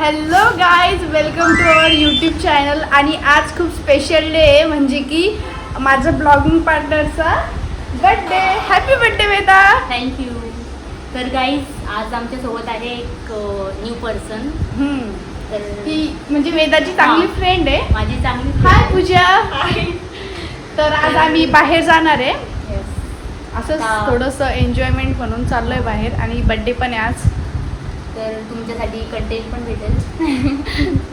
Hello guys, welcome to our YouTube channel. आणि आज खूप स्पेशल डे आहे, म्हणजे की माझं ब्लॉगिंग पार्टनरचा birthday. Happy birthday Veda. Thank you. तर गाईज, आज आमच्यासोबत आहे एक न्यू पर्सन. तर ही म्हणजे वेदाची चांगली फ्रेंड आहे, माझी चांगली हाय पूजा. तर आज आम्ही बाहेर जाणार आहे, असंच थोडंसं एन्जॉयमेंट म्हणून चाललोय बाहेर. आणि बर्थडे पण आहे आज, तर तुमच्यासाठी कंटेंट पण भेटेल.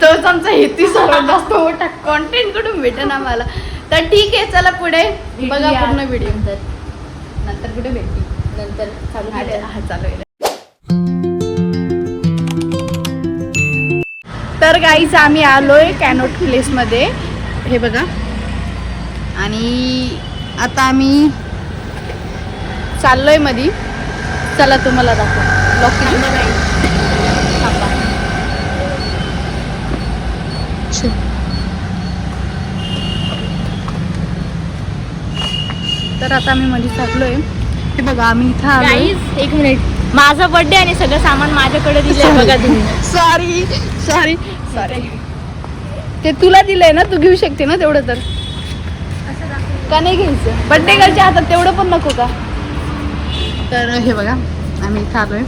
तोच आमचा हेतू सर्वात जास्त मोठा कॉन्टेंट कडून भेटेल आम्हाला. तर ठीक आहे, चला पुढे बघा पूर्ण व्हिडिओ. नंतर कुठे भेटली, नंतर चालू हा चालू आहे. तर गाईज, आम्ही आलोय कॅनॉट प्लेसमध्ये, हे बघा. आणि आता आम्ही चाललोय मध्ये. चला तुम्हाला दाखव लोकेशन. तर आता आम्ही मध्ये चाललोय, हे बघा. आम्ही इथं आलोय. गाईज, एक मिनिट. माझा बर्थडे आणि सगळं सामान माझ्याकडे दिलंय बघा तुम्ही. Sorry sorry sorry. ते तुला दिलंय ना, तू घेऊ शकते ना तेवढं. तर का नाही घ्यायचं? बर्थडे गर्लच्या हातात तेवढं पण नको का? तर हे बघा, आम्ही इथं आलोय.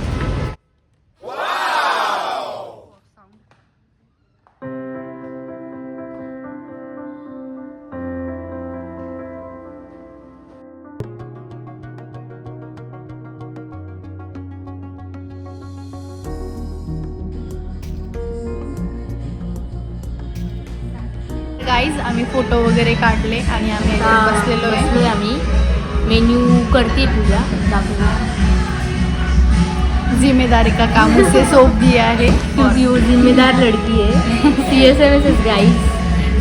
गाईज, आम्ही फोटो वगैरे काढले आणि आम्ही बसलेलो आहे. आम्ही मेन्यू करते पूजा दाखवू. जिम्मेदारी का काम उसे सौंप दिया है, क्योंकि वो जिम्मेदार लड़की है. CSMS guys.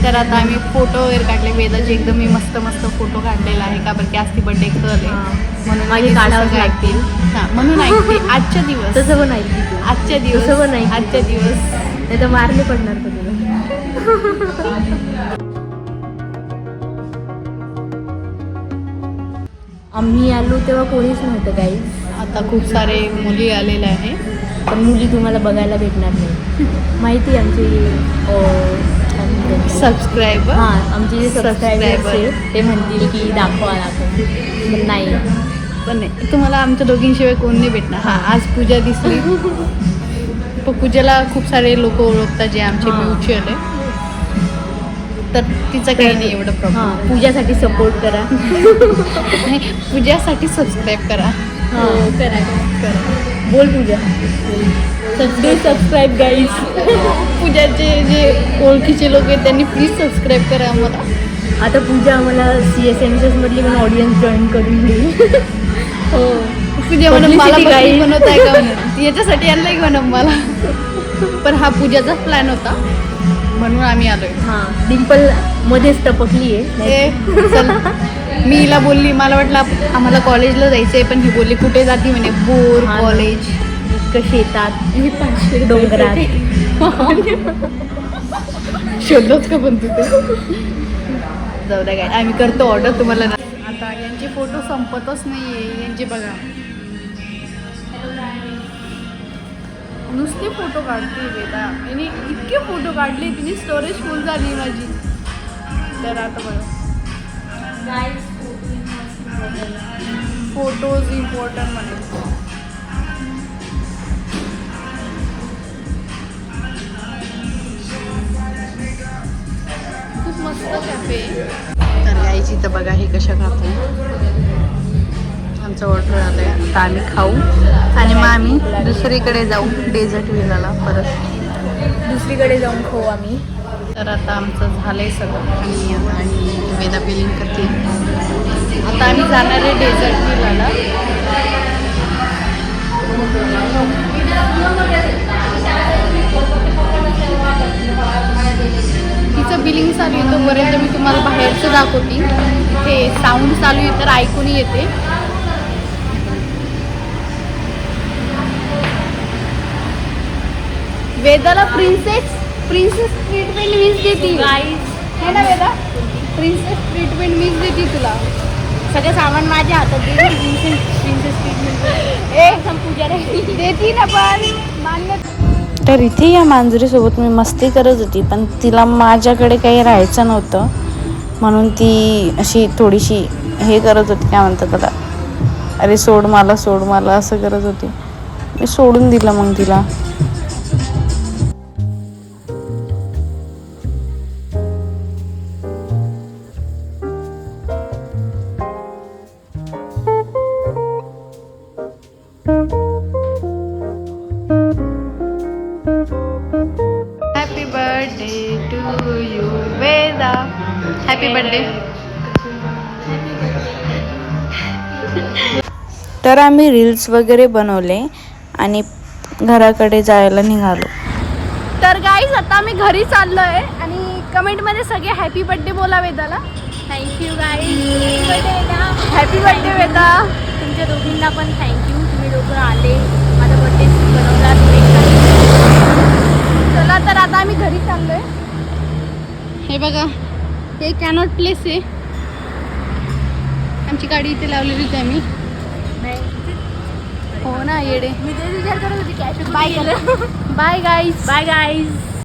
तर आता आम्ही फोटो वगैरे काढले. वेदाचे एकदम मी मस्त मस्त फोटो काढलेला आहे, का बरं की आज ती बर्थडे कल आहे म्हणून माझे काढावं लागतील. हां, म्हणून ऐकते आजच्या दिवस. तसं पण ऐकते तू. आजच्या दिवस तसं पण ऐकते. आजच्या दिवस नाही तर मारले पडणार का तुला. आम्ही आलो तेव्हा कोणीच नव्हतं गाईज. आता खूप सारे मुली आलेले आहे, पण मुली तुम्हाला बघायला भेटणार नाही. माहिती आमची सबस्क्रायबर. हां, आमचे जे सबस्क्रायबर्स Subscriber. आहे ते म्हणतील की दाखवा पण नाही. पण नाही, तुम्हाला आमच्या दोघींशिवाय कोण नाही भेटणार. हां, आज पूजा दिसली. पण पूजाला खूप सारे लोक ओळखतात जे आमचे हां. म्युच्युअल आहे, तर तिचं काही नाही एवढं प्रॉब्लेम. हां, पूजासाठी सपोर्ट करा. नाही, पूजासाठी सबस्क्राईब करा. हां, करा. बोल पूजा. Subscribe guys. पूजाचे जे ओळखीचे लोक आहेत त्यांनी प्लीज सबस्क्राईब करा आम्हाला. आता पूजा आम्हाला CSMS मधली पण ऑडियन्स जॉईन करून देईल. हो, पूजा म्हणून मला Publicity बकरी guys. बनवताय का म्हणून, याच्यासाठी आणलंय का म्हणून मला. पण हा पूजाचाच प्लॅन होता म्हणून आम्ही आलोय. हां, डिंपल मध्येच टपकली आहे. हे चल, मी हिला बोलली, मला वाटलं आम्हाला कॉलेजला जायचंय, पण ही बोलली कुठे जाती म्हणे. बोर हा ना. कॉलेज. इतकं शेतात डोंगरात. शोधलोच का पण तिथे. जाऊ द्या, काय आम्ही करतो ऑर्डर तुम्हाला. आता यांचे फोटो संपतच नाहीये. यांचे बघा, नुसते फोटो काढते वेदा. आणि इतके फोटो काढले तिने, स्टोरेज फुल झाली माझी. तर आता बघा, फोटोज इम्पॉर्टंट म्हणे. खूप मस्त कॅफे. तर यायची तर बघा हे कशा खातो. आमचं ऑर्डर आलं आहे, आता आम्ही खाऊ आणि मग आम्ही दुसरीकडे जाऊ डेझर्ट विलाला परत. दुसरीकडे जाऊन खाऊ आम्ही. तर आता आमचं झालंय सगळं आणि वेदा बिलिंग करते. आता आम्ही जाणार आहे डेझर्ट विलाला. तिचं बिलिंग चालू आहे तोपर्यंत मी तुम्हाला बाहेरचं दाखवते. इथे साऊंड चालू आहे तर ऐकूनही येते. वेदाला प्रिन्सेस ट्रीटमेंट मीच देती है ना वेदा. प्रिन्सेस ट्रीटमेंट मीच देती तुला. सगळं सामान माझ्या हातात दे. प्रिन्सेस ट्रीटमेंट पूजा देती ना, पण मान्य. तर इथे या मांजरीसोबत मी मस्ती करत होती, पण तिला माझ्याकडे काही राहायचं नव्हतं म्हणून ती अशी थोडीशी हे करत होती, काय म्हणतात त्याला, अरे सोड मला असं करत होती. मी सोडून दिलं मग तिला. Happy birthday to you Veda. Happy birthday. तर आम्ही रील्स वगैरे बनवले आणि घराकडे जायला निघालो. तर गाईज आता आम्ही घरी चाललोय आणि कमेंटमध्ये सगळे हॅपी बर्थडे बोला वेदाला. Thank you guys. Happy birthday Veda. तुमच्या दोघींना पण थँक्यू. तुम्ही दोघं आले, माझा बर्थडे बनवला. चला तर आता आम्ही घरी चाललोय. हे बघा, हे कॅनॉट प्लेस आहे. आमची गाडी इथे लावलेली होती आम्ही. हो ना येडे. मी तेच विचार करत होती कॅश बाय गाईज. Bye guys.